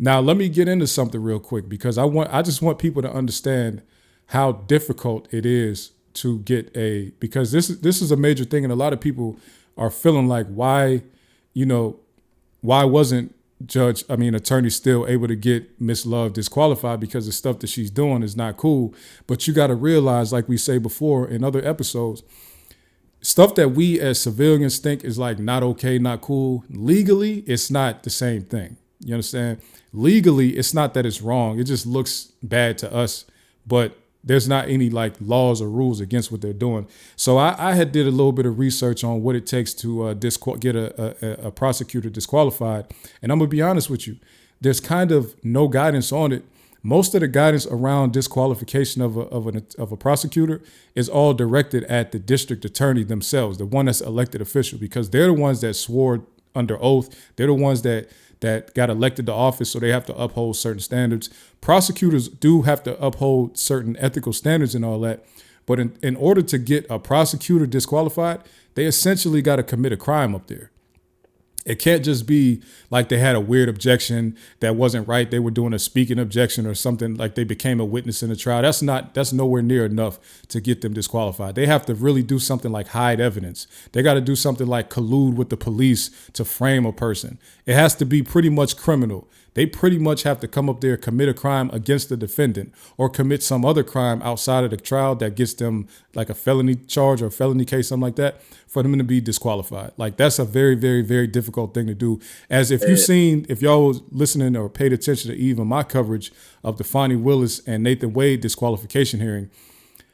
Now let me get into something real quick because I just want people to understand how difficult it is to get because this is a major thing, and a lot of people are feeling like you know, why wasn't Attorney Steele able to get Miss Love disqualified because the stuff that she's doing is not cool. But you got to realize, like we say before in other episodes, stuff that we as civilians think is like not okay, not cool. Legally, it's not the same thing. You understand? Legally, it's not that it's wrong. It just looks bad to us, but there's not any like laws or rules against what they're doing. So I had did a little bit of research on what it takes to get a prosecutor disqualified. And I'm gonna be honest with you, there's kind of no guidance on it. Most of the guidance around disqualification of a prosecutor is all directed at the district attorney themselves, the one that's elected official, because they're the ones that swore under oath. They're the ones that got elected to office, so they have to uphold certain standards. Prosecutors do have to uphold certain ethical standards and all that. But in order to get a prosecutor disqualified, they essentially got to commit a crime up there. It can't just be like they had a weird objection that wasn't right. They were doing a speaking objection or something, like they became a witness in the trial. That's nowhere near enough to get them disqualified. They have to really do something like hide evidence. They got to do something like collude with the police to frame a person. It has to be pretty much criminal. They pretty much have to come up there, commit a crime against the defendant or commit some other crime outside of the trial that gets them like a felony charge or a felony case, something like that, for them to be disqualified. Like that's a very, very, very difficult thing to do. As if y'all was listening or paid attention to even my coverage of the Fonnie Willis and Nathan Wade disqualification hearing,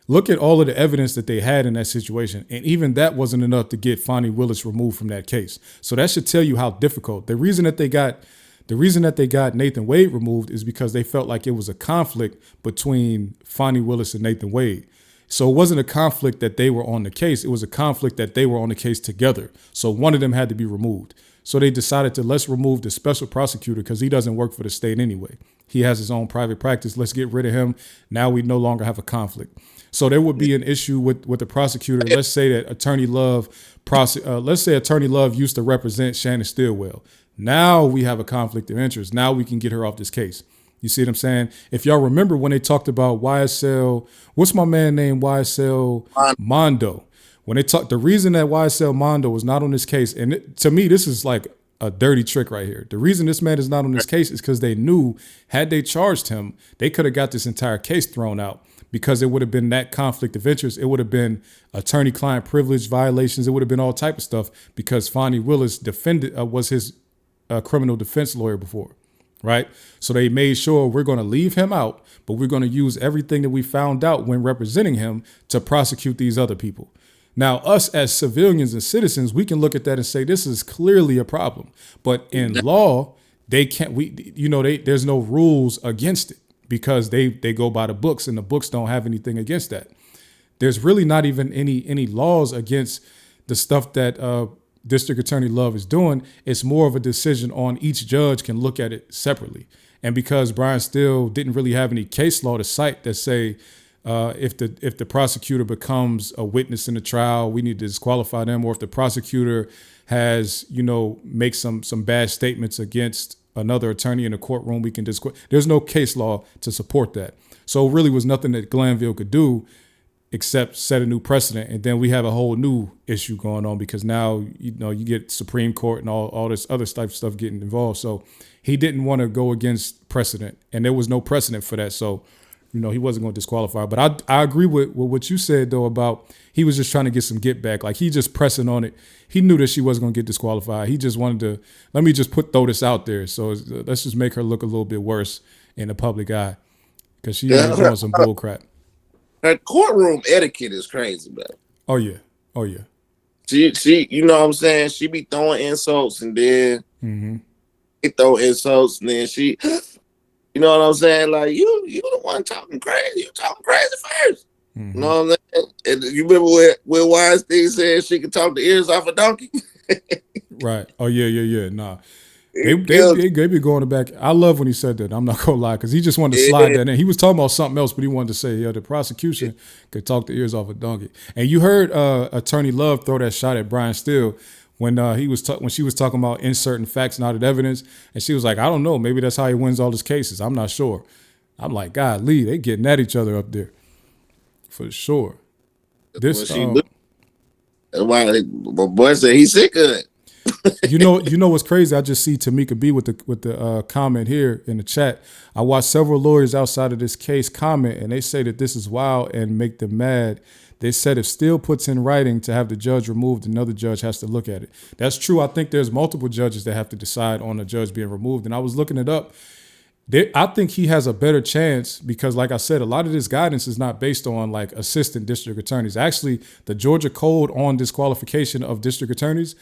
look at all of the evidence that they had in that situation. And even that wasn't enough to get Fonnie Willis removed from that case. So that should tell you how difficult. The reason that they got Nathan Wade removed is because they felt like it was a conflict between Fonnie Willis and Nathan Wade. So it wasn't a conflict that they were on the case. It was a conflict that they were on the case together. So one of them had to be removed. So they decided to let's remove the special prosecutor because he doesn't work for the state anyway. He has his own private practice. Let's get rid of him. Now we no longer have a conflict. So there would be an issue with the prosecutor. Let's say that Attorney Love used to represent Shannon Stillwell. Now we have a conflict of interest. Now we can get her off this case. You see what I'm saying? If y'all remember when they talked about YSL, what's my man named YSL Mondo? When they talked, the reason that YSL Mondo was not on this case, and to me, this is like a dirty trick right here. The reason this man is not on this case is because they knew had they charged him, they could have got this entire case thrown out because it would have been that conflict of interest. It would have been attorney-client privilege violations. It would have been all type of stuff because Fonnie Willis was his criminal defense lawyer before. Right. So they made sure we're going to leave him out, but we're going to use everything that we found out when representing him to prosecute these other people. Now, us as civilians and citizens, we can look at that and say this is clearly a problem. But in law, they can't. There's no rules against it because they go by the books, and the books don't have anything against that. There's really not even any laws against the stuff that District Attorney Love is doing. It's more of a decision on each judge can look at it separately. And because Brian Steele didn't really have any case law to cite that say if the prosecutor becomes a witness in the trial, we need to disqualify them, or if the prosecutor has, make some bad statements against another attorney in the courtroom, we can there's no case law to support that. So it really was nothing that Glanville could do except set a new precedent. And then we have a whole new issue going on because now, you get Supreme Court and all this other type of stuff getting involved. So he didn't want to go against precedent, and there was no precedent for that. So, he wasn't going to disqualify. But I agree with what you said, though, about he was just trying to get some get back. Like he just pressing on it. He knew that she wasn't going to get disqualified. He just wanted to, let me just throw this out there. So let's just make her look a little bit worse in the public eye because she was doing some bull crap. Her courtroom etiquette is crazy, man. Oh yeah. She, you know what I'm saying? She be throwing insults and then he throw insults and then she, you know what I'm saying? Like you the one talking crazy. You talking crazy first. You know what I'm saying? And you remember when Weinstein said she could talk the ears off a donkey? Right. Oh yeah. Nah. They be going back. I love when he said that. I'm not gonna lie, because he just wanted to slide that in. He was talking about something else, but he wanted to say, the prosecution could talk the ears off a donkey. And you heard Attorney Love throw that shot at Brian Steele when when she was talking about inserting facts not evidence, and she was like, I don't know, maybe that's how he wins all his cases. I'm not sure. I'm like, God, Lee, they getting at each other up there for sure. Well, that's why my boy said he's sick of it. you know what's crazy? I just see Tamika B with the comment here in the chat. I watched several lawyers outside of this case comment, and they say that this is wild and make them mad. They said if Steele puts in writing to have the judge removed, another judge has to look at it. That's true. I think there's multiple judges that have to decide on a judge being removed. And I was looking it up. I think he has a better chance because, like I said, a lot of this guidance is not based on like assistant district attorneys. Actually, the Georgia Code on disqualification of district attorneys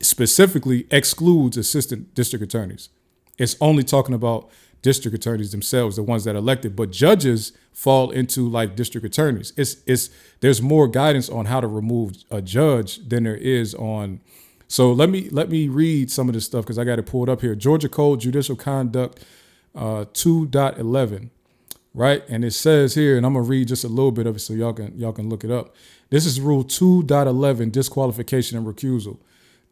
specifically excludes assistant district attorneys. It's only talking about district attorneys themselves, the ones that are elected, but judges fall into like district attorneys. There's more guidance on how to remove a judge than there is on. So let me read some of this stuff because I got it pulled up here. Georgia Code Judicial Conduct 2.11, right? And it says here, and I'm gonna read just a little bit of it so y'all can look it up. This is Rule 2.11, disqualification and recusal.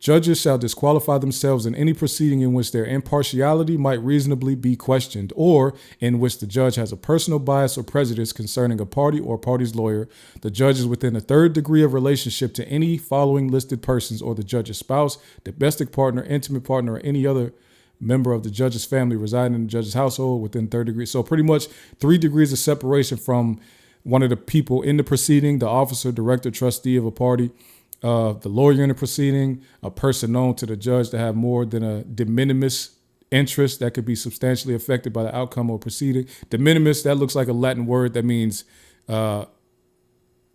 Judges shall disqualify themselves in any proceeding in which their impartiality might reasonably be questioned, or in which the judge has a personal bias or prejudice concerning a party or party's lawyer. The judge is within a third degree of relationship to any following listed persons, or the judge's spouse, domestic partner, intimate partner, or any other member of the judge's family residing in the judge's household within third degree. So pretty much 3 degrees of separation from one of the people in the proceeding, the officer, director, trustee of a party, the lawyer in the proceeding, a person known to the judge to have more than a de minimis interest that could be substantially affected by the outcome or proceeding. De minimis, that looks like a Latin word that means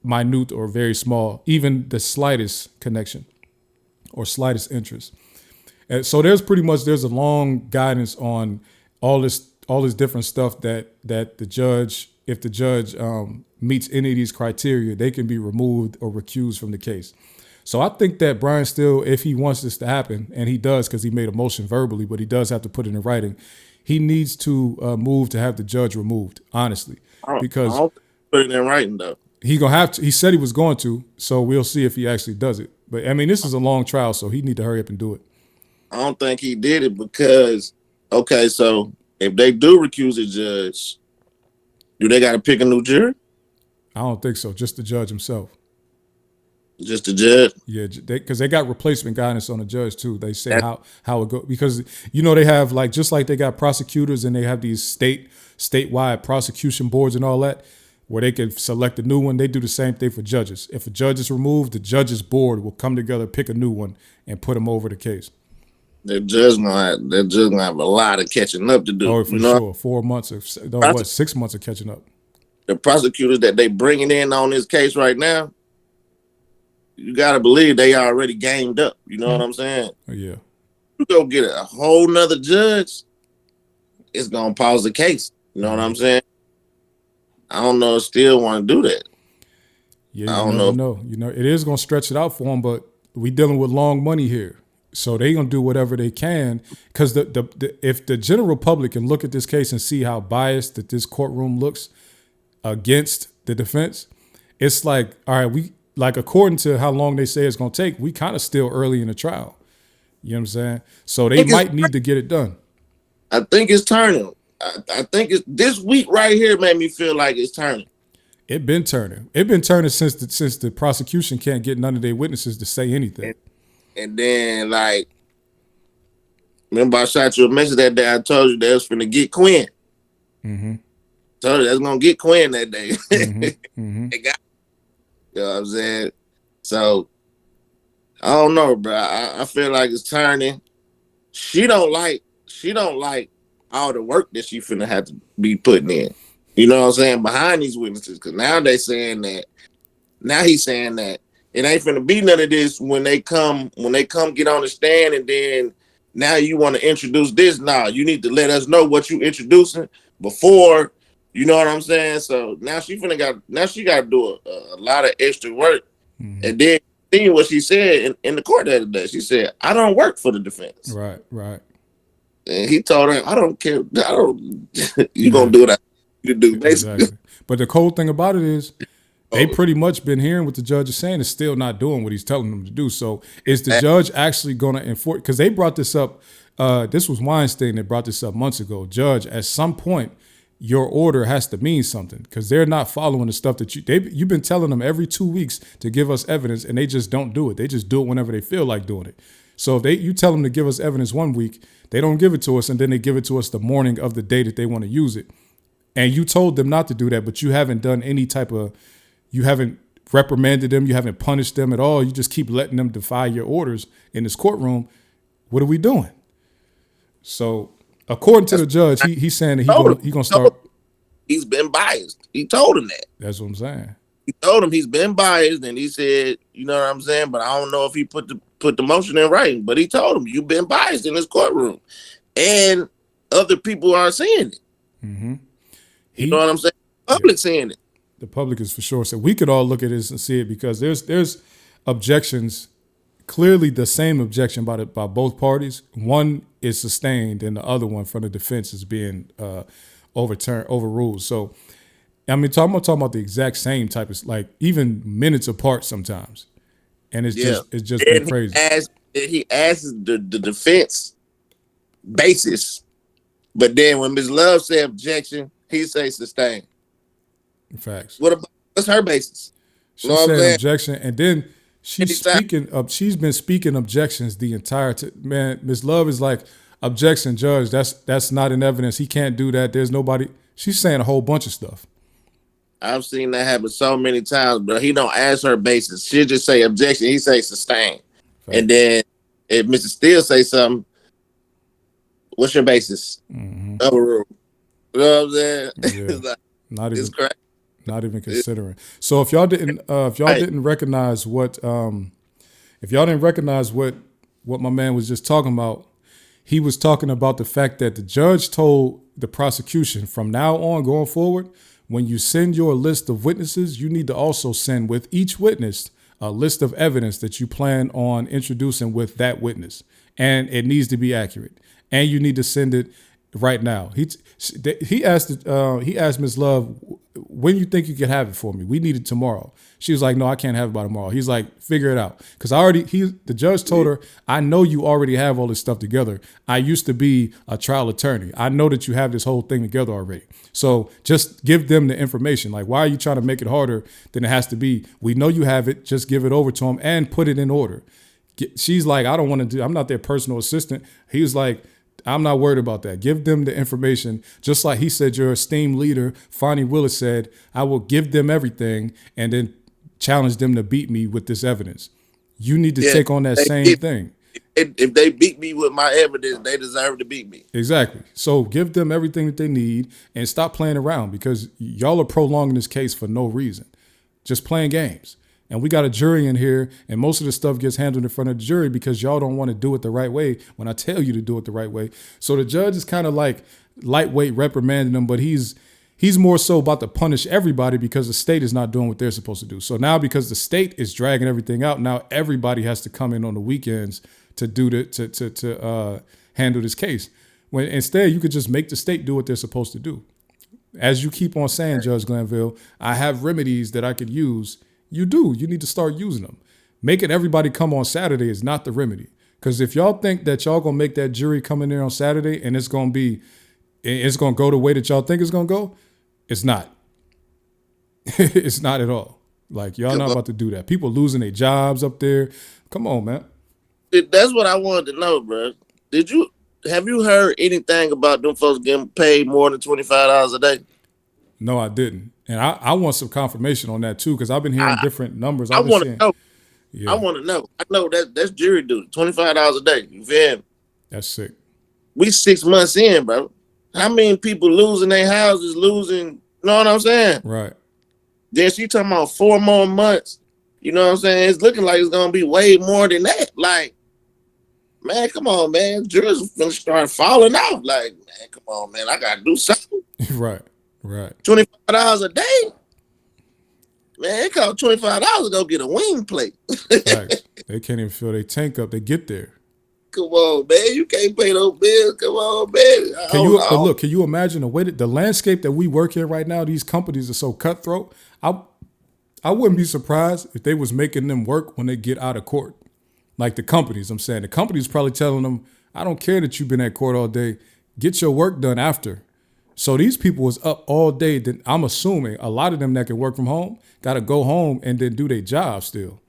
minute or very small, even the slightest connection or slightest interest. And so there's a long guidance on all this different stuff that the judge, if the judge meets any of these criteria, they can be removed or recused from the case. So I think that Brian Steele, if he wants this to happen, and he does because he made a motion verbally, but he does have to put it in writing, he needs to move to have the judge removed, honestly. Because I don't put it in writing, though. He's gonna have to. He said he was going to, so we'll see if he actually does it. But I mean, this is a long trial, so he need to hurry up and do it. I don't think he did it because, okay, so if they do recuse a judge, do they got to pick a new jury? I don't think so. Just the judge himself. Just the judge? Yeah, because they got replacement guidance on the judge too. They say how it goes because they have like just like they got prosecutors and they have these statewide prosecution boards and all that where they can select a new one. They do the same thing for judges. If a judge is removed, the judges board will come together, pick a new one, and put them over the case. They're just gonna have a lot of catching up to do. Oh, for sure. 4 months or 6 months of catching up. The prosecutors that they bringing in on this case right now, you gotta believe they already gamed up. You know what I'm saying? Oh, yeah. You go get a whole nother judge, it's gonna pause the case. You know what I'm saying? I don't know if Steele want to do that. Yeah, I don't know. It is gonna stretch it out for them, but we dealing with long money here. So they gonna do whatever they can because if the general public can look at this case and see how biased that this courtroom looks against the defense, it's like, all right, we like according to how long they say it's gonna take, we kind of still early in the trial. You know what I'm saying? So they might need to get it done. I think it's turning. I think it's this week right here made me feel like it's turning. It been turning. It been turning since the prosecution can't get none of their witnesses to say anything. And then, like, remember I shot you a message that day. I told you they was finna get Quinn. Mm-hmm. Told you they was gonna get Quinn that day. Mm-hmm. They got, you know what I'm saying? So I don't know, bro. I feel like it's turning. She don't like all the work that she finna have to be putting in. You know what I'm saying? Behind these witnesses, because now they saying that. Now he's saying that. It ain't finna be none of this when they come get on the stand and then now you want to introduce this. Nah, you need to let us know what you introducing before, you know what I'm saying? So now she got to do a lot of extra work. Mm-hmm. And then seeing what she said in the court the other day, she said, I don't work for the defense. Right. And he told her, I don't care. You gonna do what I need to do, basically. Exactly. But the cold thing about it is, they pretty much been hearing what the judge is saying and still not doing what he's telling them to do. So is the judge actually going to enforce? Because they brought this up. This was Weinstein that brought this up months ago. Judge, at some point, your order has to mean something because they're not following the stuff that you've been telling them every 2 weeks to give us evidence, and they just don't do it. They just do it whenever they feel like doing it. So if you tell them to give us evidence 1 week, they don't give it to us, and then they give it to us the morning of the day that they want to use it. And you told them not to do that, but you haven't done any type of, you haven't reprimanded them, you haven't punished them at all. You just keep letting them defy your orders in this courtroom. What are we doing? So according to the judge, he's saying that he's gonna start. He's been biased. He told him that. That's what I'm saying. He told him he's been biased, and he said, you know what I'm saying. But I don't know if he put the motion in writing. But he told him you've been biased in this courtroom, and other people are seeing it. Mm-hmm. You know what I'm saying? The public seeing it. The public is for sure. So we could all look at this and see it because there's objections. Clearly, the same objection by both parties. One is sustained, and the other one from the defense is being overruled. So, I mean, I'm talking about the exact same type of, like, even minutes apart sometimes, and it's just been crazy. He asks the defense basis, but then when Ms. Love said objection, he say sustained. Facts. What's her basis? She said objection, and then she's been speaking objections the entire time. Man, Ms. Love is like, objection, judge, that's not in evidence. He can't do that. There's nobody. She's saying a whole bunch of stuff. I've seen that happen so many times, but he don't ask her basis. She'll just say objection. He say sustain. Fact. And then if Mr. Steele say something, what's your basis? Mm-hmm. Overruled. You know what I'm saying? Yeah. Not even considering. So if y'all didn't recognize what my man was just talking about, he was talking about the fact that the judge told the prosecution from now on going forward, when you send your list of witnesses, you need to also send with each witness a list of evidence that you plan on introducing with that witness. And it needs to be accurate. And you need to send it right now. He asked Ms. Love, when you think you can have it for me? We need it tomorrow. She was like, no, I can't have it by tomorrow. He's like, figure it out. Because the judge told her, I know you already have all this stuff together. I used to be a trial attorney. I know that you have this whole thing together already. So just give them the information. Like, why are you trying to make it harder than it has to be? We know you have it. Just give it over to them and put it in order. She's like, I don't want to I'm not their personal assistant. He was like, I'm not worried about that. Give them the information. Just like he said, your esteemed leader, Fonnie Willis, said, I will give them everything and then challenge them to beat me with this evidence. You need to take on that same thing. If they beat me with my evidence, they deserve to beat me. Exactly. So give them everything that they need and stop playing around because y'all are prolonging this case for no reason. Just playing games. And we got a jury in here, and most of the stuff gets handled in front of the jury because y'all don't want to do it the right way when I tell you to do it the right way. So the judge is kind of like lightweight reprimanding them, but he's more so about to punish everybody because the state is not doing what they're supposed to do. So now because the state is dragging everything out, now everybody has to come in on the weekends to do to handle this case. When instead you could just make the state do what they're supposed to do. As you keep on saying, Judge Glanville, I have remedies that I could use. You do. You need to start using them. Making everybody come on Saturday is not the remedy. Because if y'all think that y'all going to make that jury come in there on Saturday and it's going to go the way that y'all think it's going to go, it's not. It's not at all. Like, y'all not about to do that. People losing their jobs up there. Come on, man. That's what I wanted to know, bro. Have you heard anything about them folks getting paid more than $25 a day? No, I didn't. And I want some confirmation on that too, because I've been hearing different numbers. I want to know. Yeah. I want to know. I know that's jury duty, $25 a day. You feel me? That's sick. We 6 months in, bro. How many people losing their houses, you know what I'm saying? Right. Then she talking about 4 more months. You know what I'm saying? It's looking like it's going to be way more than that. Like, man, come on, man. Jurors are going to start falling out. Like, man, come on, man. I got to do something. Right. $25 a day? Man, it costs $25 to go get a wing plate. Right. They can't even fill their tank up. They get there. Come on, man. You can't pay those bills. Come on, man. Can you imagine the landscape that we work in right now? These companies are so cutthroat. I wouldn't be surprised if they was making them work when they get out of court. Like the companies, I'm saying. The company's probably telling them, I don't care that you've been at court all day. Get your work done after. So these people was up all day. Then I'm assuming a lot of them that can work from home got to go home and then do their job still.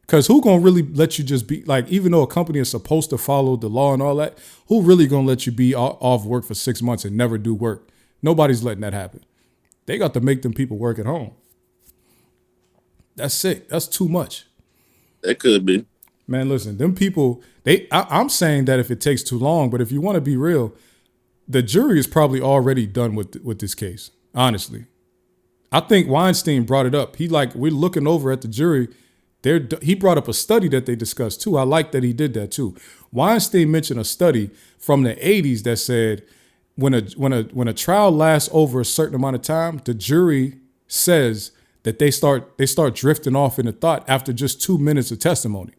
Because who going to really let you just be, like, even though a company is supposed to follow the law and all that, who really going to let you be off work for 6 months and never do work? Nobody's letting that happen. They got to make them people work at home. That's sick. That's too much. That could be. Man, listen, them people, I'm saying that if it takes too long, but if you want to be real, the jury is probably already done with this case, honestly. I think Weinstein brought it up. We're looking over at the jury. He brought up a study that they discussed too. I like that he did that too. Weinstein mentioned a study from the 80s that said when a trial lasts over a certain amount of time, the jury says that they start drifting off into thought after just 2 minutes of testimony.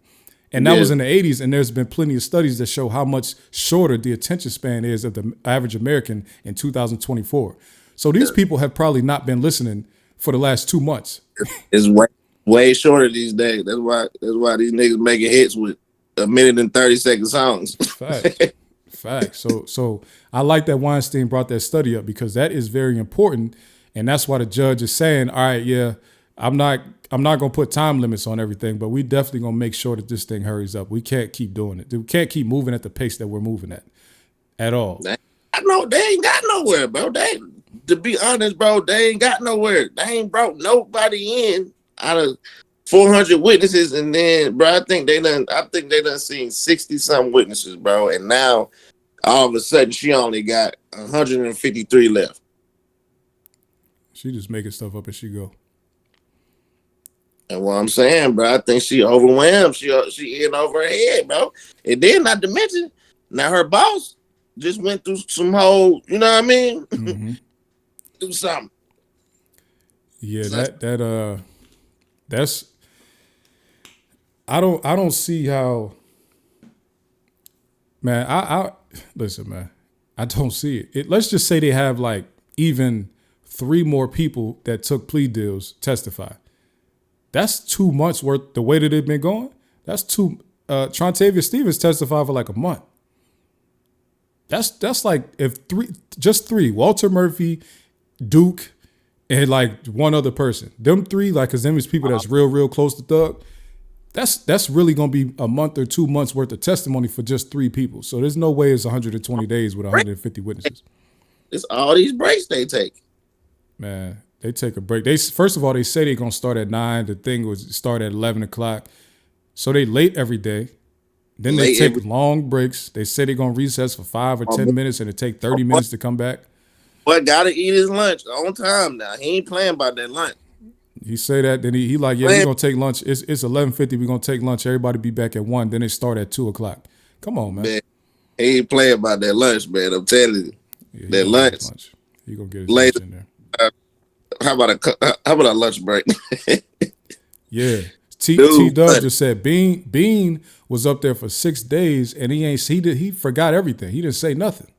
And that was in the 80s, and there's been plenty of studies that show how much shorter the attention span is of the average American in 2024. So these people have probably not been listening for the last 2 months. It's way shorter these days. That's why these niggas making hits with 1 minute and 30-second songs. Fact. So I like that Weinstein brought that study up because that is very important, and that's why the judge is saying, all right, yeah, I'm not gonna put time limits on everything, but we definitely gonna make sure that this thing hurries up. We can't keep doing it. We can't keep moving at the pace that we're moving at all. I know they ain't got nowhere, bro. To be honest, bro, they ain't got nowhere. They ain't brought nobody in out of 400 witnesses, and then, bro, I think they done seen 60-something witnesses, bro, and now all of a sudden she only got 153 left. She just making stuff up as she go. And what I'm saying, bro, I think she overwhelmed. She in over her head, bro. And then, not to mention, now her boss just went through some whole, you know what I mean? Mm-hmm. Do something. Yeah, that's. I don't see how. Man, I listen, man. I don't see it. Let's just say they have like even 3 more people that took plea deals testify. That's 2 months worth. The way that they've been going, that's two. Trontavia Stevens testified for like a month. That's like if just three. Walter Murphy, Duke, and like one other person. Them 3, like, cause them is people that's real close to Thug. That's really gonna be a month or 2 months worth of testimony for just 3 people. So there's no way it's 120 days with 150 witnesses. It's all these breaks they take. Man, they take a break. First of all, they say they're gonna start at 9. The thing was start at 11 o'clock. So they late every day. Then they take long breaks. They say they're gonna recess for 5 or 10 minutes, and it take 30 minutes to come back. But gotta eat his lunch on time now. He ain't playing about that lunch. He say that, then he like, yeah, we're gonna take lunch. It's 11:50. We're gonna take lunch. Everybody be back at 1. Then they start at 2 o'clock. Come on, man. He ain't playing about that lunch, man. I'm telling you, yeah, that lunch. He gonna get his lunch in there. How about a lunch break? Yeah. T-Dub just said Bean was up there for 6 days and he forgot everything. He didn't say nothing.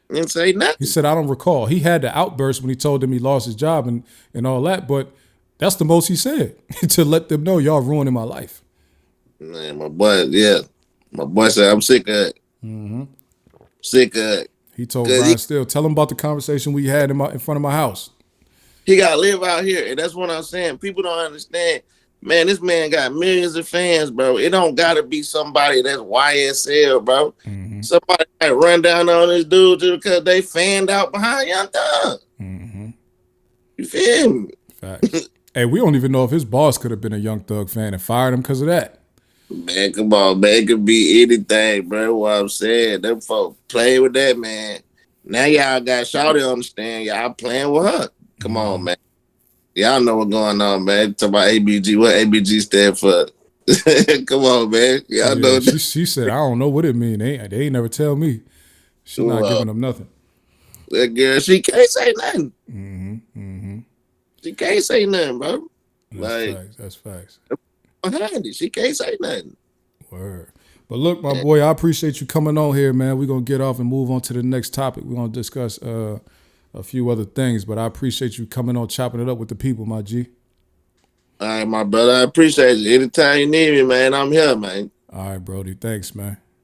He didn't say nothing. He said, I don't recall. He had the outburst when he told them he lost his job and all that, but that's the most he said to let them know y'all ruining my life. Man, my boy said I'm sick of it. Mm-hmm. Sick of it. He told Brian Steele, tell him about the conversation we had in front of my house. He got to live out here, and that's what I'm saying. People don't understand. Man, this man got millions of fans, bro. It don't got to be somebody that's YSL, bro. Mm-hmm. Somebody that run down on this dude just because they fanned out behind Young Thug. Mm-hmm. You feel me? Facts. Hey, we don't even know if his boss could have been a Young Thug fan and fired him because of that. Man, come on, man. It could be anything, bro. What I'm saying. Them folks play with that, man. Now y'all got Shawty on the stand. Y'all playing with her. Come on, man. Y'all know what's going on, man. Talk about ABG. What ABG stand for? Come on, man. Y'all know. She said, I don't know what it mean. They ain't never tell me. She's not giving them nothing. That girl, she can't say nothing. Mm-hmm. Mm-hmm. She can't say nothing, bro. That's facts. Behind it, she can't say nothing. Word. But look, my boy, I appreciate you coming on here, man. We're going to get off and move on to the next topic. We're going to discuss a few other things, but I appreciate you coming on, chopping it up with the people, my G. All right, my brother. I appreciate you. Anytime you need me, man, I'm here, man. All right, Brody. Thanks, man.